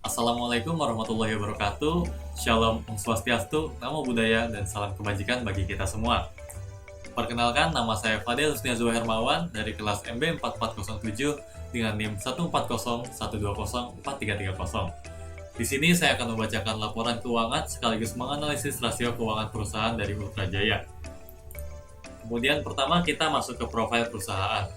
Assalamualaikum warahmatullahi wabarakatuh. Shalom, Om Swastiastu, Namo Buddhaya, dan salam kebajikan bagi kita semua. Perkenalkan, nama saya Fadil Husniazwa Hermawan dari kelas MB 4407 dengan NIM 140120430. Di sini saya akan membacakan laporan keuangan sekaligus menganalisis rasio keuangan perusahaan dari Ultra Jaya. Kemudian pertama kita masuk ke profil perusahaan.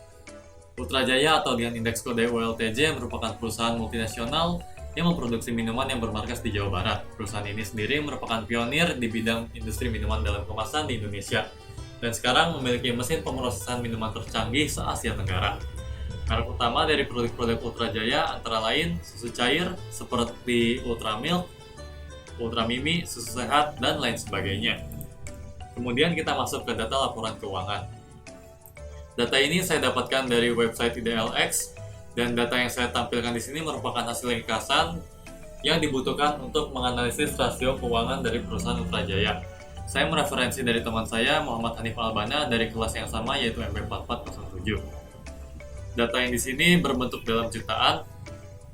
Ultra Jaya atau dengan indeks kode ULTJ merupakan perusahaan multinasional yang memproduksi minuman yang bermarkas di Jawa Barat. Perusahaan ini sendiri merupakan pionir di bidang industri minuman dalam kemasan di Indonesia dan sekarang memiliki mesin pemrosesan minuman tercanggih se-Asia Tenggara. Merek utama dari produk-produk Ultra Jaya antara lain susu cair seperti Ultra Milk, Ultra Mimi, susu sehat, dan lain sebagainya. Kemudian kita masuk ke data laporan keuangan. Data ini saya dapatkan dari website IDLX, dan data yang saya tampilkan di sini merupakan hasil ringkasan yang dibutuhkan untuk menganalisis rasio keuangan dari perusahaan Ultra Jaya. Saya mereferensi dari teman saya, Muhammad Hanif Albana, dari kelas yang sama yaitu MB4407. Data yang di sini berbentuk dalam jutaan,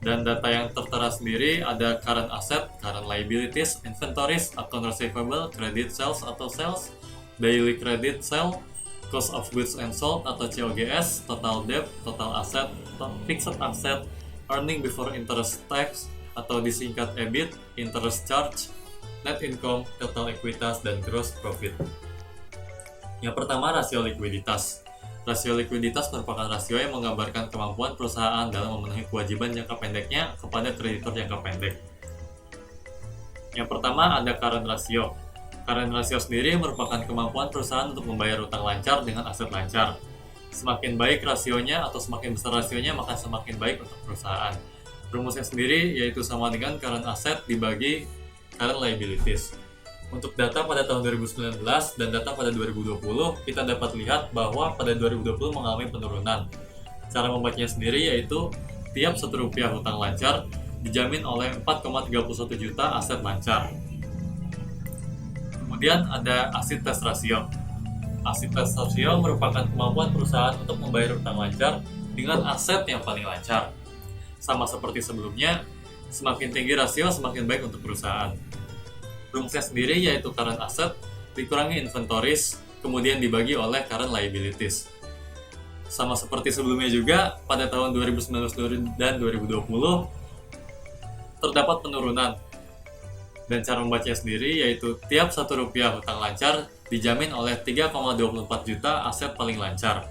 dan data yang tertera sendiri ada current asset, current liabilities, inventories, account receivable, credit sales atau sales, daily credit sale, cost of goods and sold atau COGS, total debt, total asset, fixed asset, earning before interest tax atau disingkat EBIT, interest charge, net income, total ekuitas, dan gross profit. Yang pertama, rasio likuiditas. Rasio likuiditas merupakan rasio yang menggambarkan kemampuan perusahaan dalam memenuhi kewajiban jangka pendeknya kepada kreditur jangka pendek. Yang pertama ada current ratio. Current ratio sendiri merupakan kemampuan perusahaan untuk membayar utang lancar dengan aset lancar. Semakin baik rasionya atau semakin besar rasionya, maka semakin baik untuk perusahaan. Rumusnya sendiri yaitu sama dengan current asset dibagi current liabilities. Untuk data pada tahun 2019 dan data pada 2020, kita dapat lihat bahwa pada 2020 mengalami penurunan. Cara membacanya sendiri yaitu tiap 1 rupiah hutang lancar dijamin oleh 4,31 juta aset lancar. Kemudian ada asset test ratio. Asset test ratio merupakan kemampuan perusahaan untuk membayar utang lancar dengan aset yang paling lancar. Sama seperti sebelumnya, semakin tinggi rasio semakin baik untuk perusahaan. Rumusnya sendiri yaitu current asset dikurangi inventories, kemudian dibagi oleh current liabilities. Sama seperti sebelumnya juga, pada tahun 2019 dan 2020 terdapat penurunan. Dan cara membacanya sendiri yaitu tiap 1 rupiah hutang lancar dijamin oleh 3,24 juta aset paling lancar.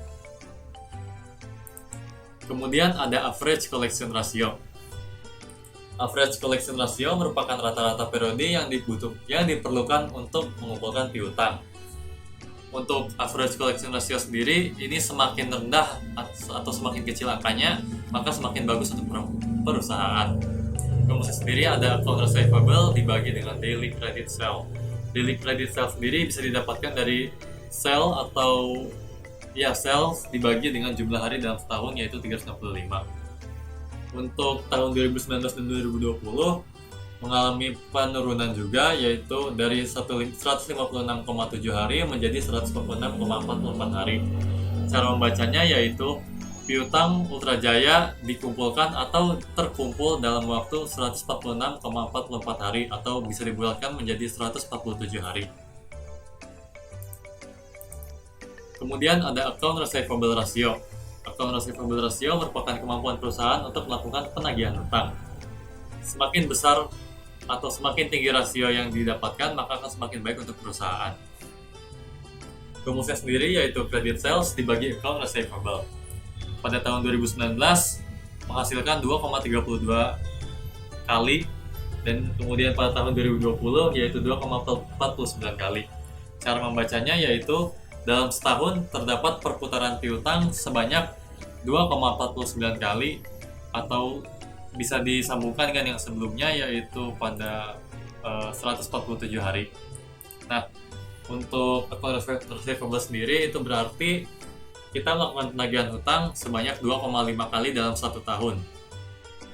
Kemudian ada average collection ratio. Average collection ratio merupakan rata-rata periode yang diperlukan untuk mengumpulkan piutang. Untuk average collection ratio sendiri, ini semakin rendah atau semakin kecil angkanya, maka semakin bagus untuk perusahaan. Rumusnya sendiri ada account receivable dibagi dengan daily credit sale. Daily credit sale sendiri bisa didapatkan dari sale atau sales dibagi dengan jumlah hari dalam setahun yaitu 365. Untuk tahun 2019 dan 2020 mengalami penurunan juga yaitu dari 156,7 hari menjadi 146,44 hari. Cara membacanya yaitu piutang Ultra Jaya dikumpulkan atau terkumpul dalam waktu 146,44 hari atau bisa dibulatkan menjadi 147 hari. Kemudian ada account receivable ratio. Account receivable ratio merupakan kemampuan perusahaan untuk melakukan penagihan utang. Semakin besar atau semakin tinggi rasio yang didapatkan, maka akan semakin baik untuk perusahaan. Rumusnya sendiri yaitu credit sales dibagi account receivable. Pada tahun 2019 menghasilkan 2,32 kali dan kemudian pada tahun 2020 yaitu 2,49 kali. Cara membacanya yaitu dalam setahun terdapat perputaran piutang sebanyak 2,49 kali atau bisa disambungkan dengan yang sebelumnya yaitu pada 147 hari. Nah, untuk account receivable sendiri itu berarti kita melakukan penagihan hutang sebanyak 2,5 kali dalam 1 tahun.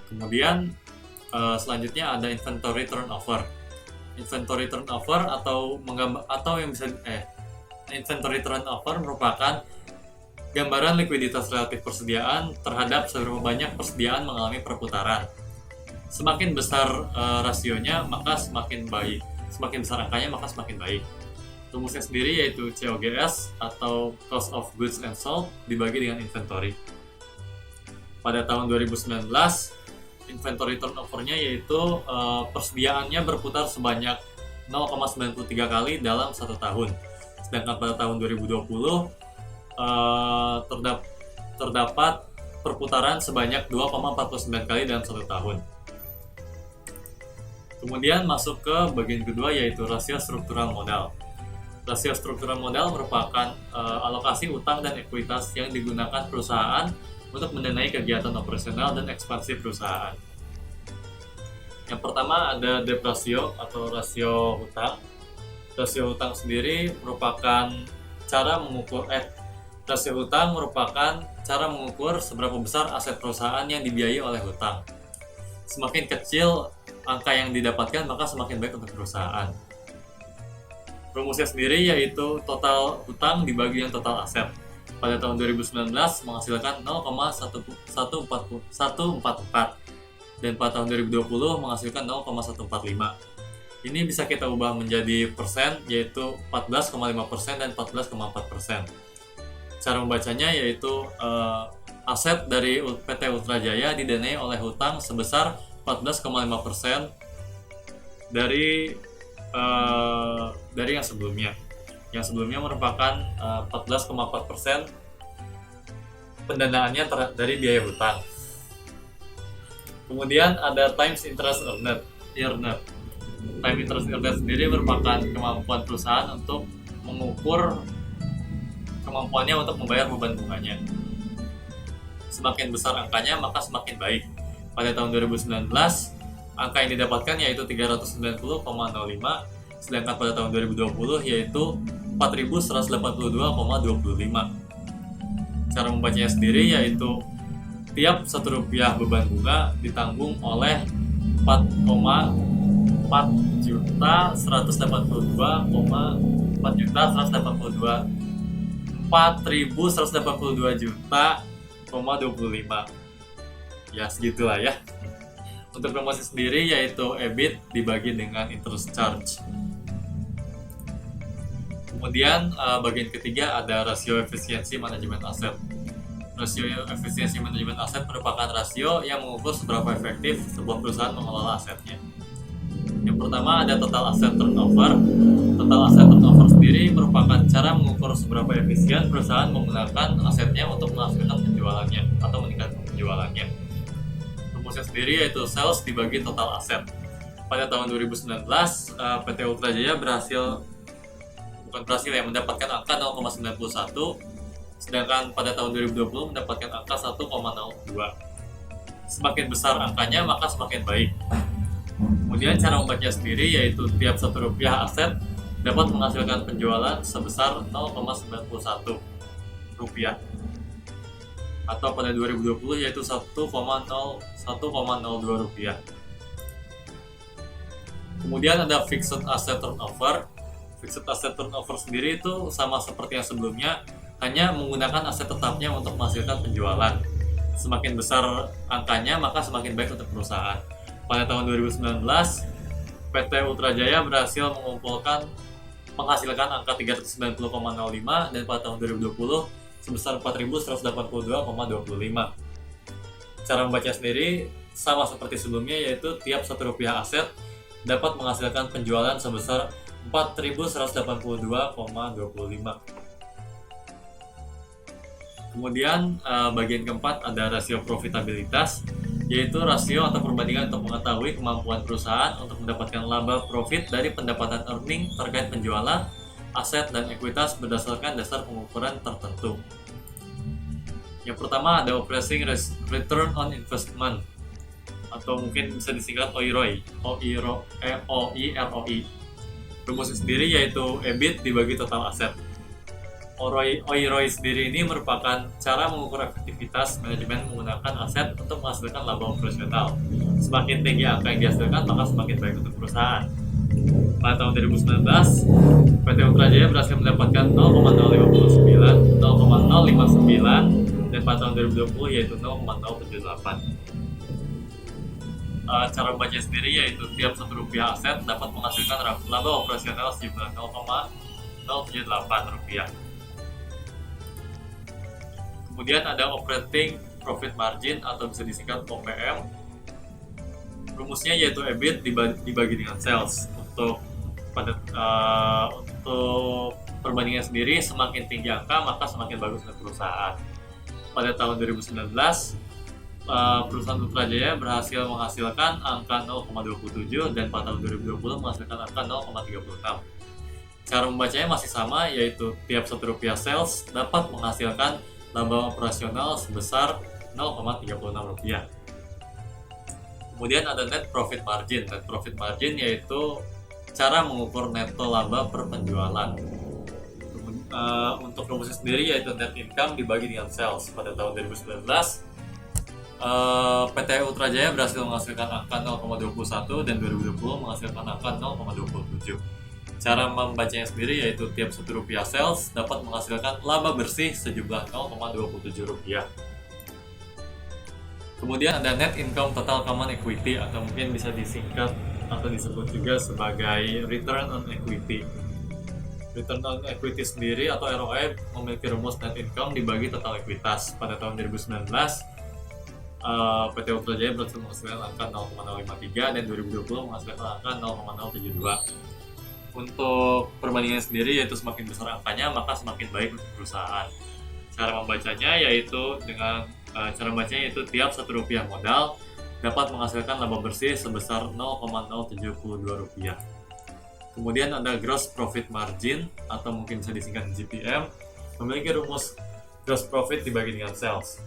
Kemudian selanjutnya ada inventory turnover. Inventory turnover inventory turnover merupakan gambaran likuiditas relatif persediaan terhadap seberapa banyak persediaan mengalami perputaran. Semakin besar rasionya, maka semakin baik. Semakin besar angkanya, maka semakin baik. Rumusnya sendiri yaitu COGS atau Cost of Goods and Sold dibagi dengan inventory. Pada tahun 2019, inventory turnover-nya yaitu persediaannya berputar sebanyak 0,93 kali dalam 1 tahun. Sedangkan pada tahun 2020 terdapat perputaran sebanyak 2,49 kali dalam 1 tahun. Kemudian masuk ke bagian kedua yaitu rasio struktural modal. Rasio struktural modal merupakan alokasi utang dan ekuitas yang digunakan perusahaan untuk mendanai kegiatan operasional dan ekspansi perusahaan. Yang pertama ada debt ratio atau rasio hutang. Rasio hutang sendiri merupakan rasio hutang merupakan cara mengukur seberapa besar aset perusahaan yang dibiayai oleh hutang. Semakin kecil angka yang didapatkan, maka semakin baik untuk perusahaan. Rumusnya sendiri yaitu total hutang dibagi dengan total aset. Pada tahun 2019 menghasilkan 0,144 dan pada tahun 2020 menghasilkan 0,145. Ini bisa kita ubah menjadi persen, yaitu 14,5% dan 14,4%. Cara membacanya yaitu aset dari PT Ultra Jaya didanai oleh hutang sebesar 14,5% dari yang sebelumnya. Yang sebelumnya merupakan 14,4% pendanaannya dari biaya hutang. Kemudian ada times interest earned. Time interest earned sendiri merupakan kemampuan perusahaan untuk mengukur kemampuannya untuk membayar beban bunganya. Semakin besar angkanya, maka semakin baik. Pada tahun 2019, angka yang didapatkan yaitu 390,05, sedangkan pada tahun 2020 yaitu 4.182,25. Cara membacanya sendiri yaitu tiap 1 rupiah beban bunga ditanggung oleh 4.182 juta, 25. Ya segitulah ya. Untuk promosi sendiri yaitu EBIT dibagi dengan interest charge. Kemudian bagian ketiga ada rasio efisiensi manajemen aset. Rasio efisiensi manajemen aset merupakan rasio yang mengukur seberapa efektif sebuah perusahaan mengelola asetnya. Yang pertama ada total asset turnover. Total asset turnover sendiri merupakan cara mengukur seberapa efisien perusahaan menggunakan asetnya untuk menghasilkan penjualannya atau meningkatkan penjualannya. Rumusnya sendiri yaitu sales dibagi total aset. Pada tahun 2019, PT Ultra Jaya mendapatkan angka 0,91, sedangkan pada tahun 2020 mendapatkan angka 1,02. Semakin besar angkanya, maka semakin baik. Kemudian cara membacanya sendiri yaitu tiap 1 rupiah aset dapat menghasilkan penjualan sebesar 0,91 rupiah, atau pada 2020 yaitu 1,02 rupiah. Kemudian ada fixed asset turnover. Fixed asset turnover sendiri itu sama seperti yang sebelumnya, hanya menggunakan aset tetapnya untuk menghasilkan penjualan. Semakin besar angkanya, maka semakin baik untuk perusahaan. Pada tahun 2019, PT Ultra Jaya berhasil menghasilkan angka 390,05 dan pada tahun 2020 sebesar 4.182,25. Cara membaca sendiri sama seperti sebelumnya yaitu tiap 1 rupiah aset dapat menghasilkan penjualan sebesar 4.182,25. Kemudian bagian keempat ada rasio profitabilitas, yaitu rasio atau perbandingan untuk mengetahui kemampuan perusahaan untuk mendapatkan laba profit dari pendapatan earning terkait penjualan, aset, dan ekuitas berdasarkan dasar pengukuran tertentu. Yang pertama ada operating return on investment, atau mungkin bisa disingkat OIROI. Rumusnya sendiri yaitu EBIT dibagi total aset. OIROI sendiri ini merupakan cara mengukur efektivitas manajemen menggunakan aset untuk menghasilkan laba operasional. Semakin tinggi angka yang dihasilkan, maka semakin baik untuk perusahaan. Pada tahun 2019, PT Ultra Jaya berhasil mendapatkan 0,059, dan pada tahun 2020 yaitu 0,078. cara membaca sendiri yaitu tiap Rp1 aset dapat menghasilkan laba operasional sejumlah 0,078 rupiah. Kemudian ada operating profit margin atau bisa disingkat OPM. Rumusnya yaitu EBIT dibagi dengan sales. Untuk perbandingan sendiri, semakin tinggi angka maka semakin bagus untuk perusahaan. Pada tahun 2019, perusahaan Putrajaya berhasil menghasilkan angka 0,27 dan pada tahun 2020 menghasilkan angka 0,36. Cara membacanya masih sama, yaitu tiap Rp1 sales dapat menghasilkan laba operasional sebesar 0,36 rupiah. Kemudian ada net profit margin. Net profit margin yaitu cara mengukur neto laba per penjualan. Untuk rumusnya sendiri yaitu net income dibagi dengan sales. Pada tahun 2019, PT Ultrajaya berhasil menghasilkan angka 0,21 dan 2020 menghasilkan angka 0,27. Cara membacanya sendiri yaitu tiap Rp1 sales dapat menghasilkan laba bersih sejumlah 0,27 rupiah. Kemudian ada net income total common equity atau mungkin bisa disingkat atau disebut juga sebagai return on equity. Return on equity sendiri atau ROE memiliki rumus net income dibagi total ekuitas. Pada tahun 2019, PT Ultrajaya berhasil menghasilkan angka 0,053 dan 2020 menghasilkan angka 0,072. Untuk perbandingan sendiri yaitu semakin besar angkanya maka semakin baik untuk perusahaan. Cara membacanya yaitu tiap Rp1 modal dapat menghasilkan laba bersih sebesar 0,072 rupiah. Kemudian ada gross profit margin atau mungkin bisa disingkat GPM, memiliki rumus gross profit dibagi dengan sales.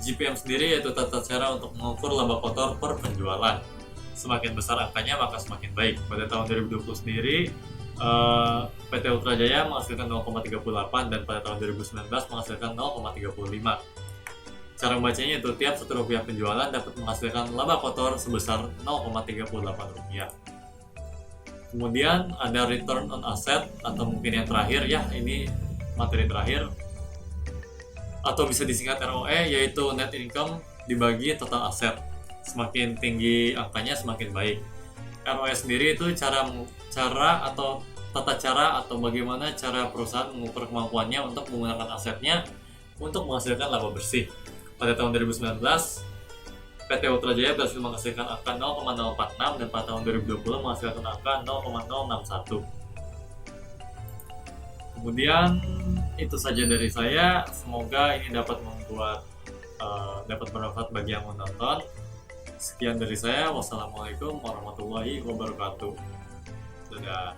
GPM sendiri yaitu tata cara untuk mengukur laba kotor per penjualan. Semakin besar angkanya maka semakin baik. Pada tahun 2020 sendiri, PT Ultrajaya menghasilkan 0,38 dan pada tahun 2019 menghasilkan 0,35. Cara membacanya itu tiap Rp1 penjualan dapat menghasilkan laba kotor sebesar 0,38 rupiah. Kemudian ada return on asset atau mungkin yang terakhir ya, ini materi terakhir atau bisa disingkat ROE yaitu net income dibagi total aset. Semakin tinggi angkanya semakin baik. ROE sendiri itu cara atau tata cara atau bagaimana cara perusahaan mengukur kemampuannya untuk menggunakan asetnya untuk menghasilkan laba bersih. Pada tahun 2019, PT Ultrajaya berhasil menghasilkan angka 0,046 dan pada tahun 2020 menghasilkan angka 0,061. Kemudian itu saja dari saya. Semoga ini dapat bermanfaat bagi yang menonton. Sekian dari saya. Wassalamualaikum warahmatullahi wabarakatuh. Dadah.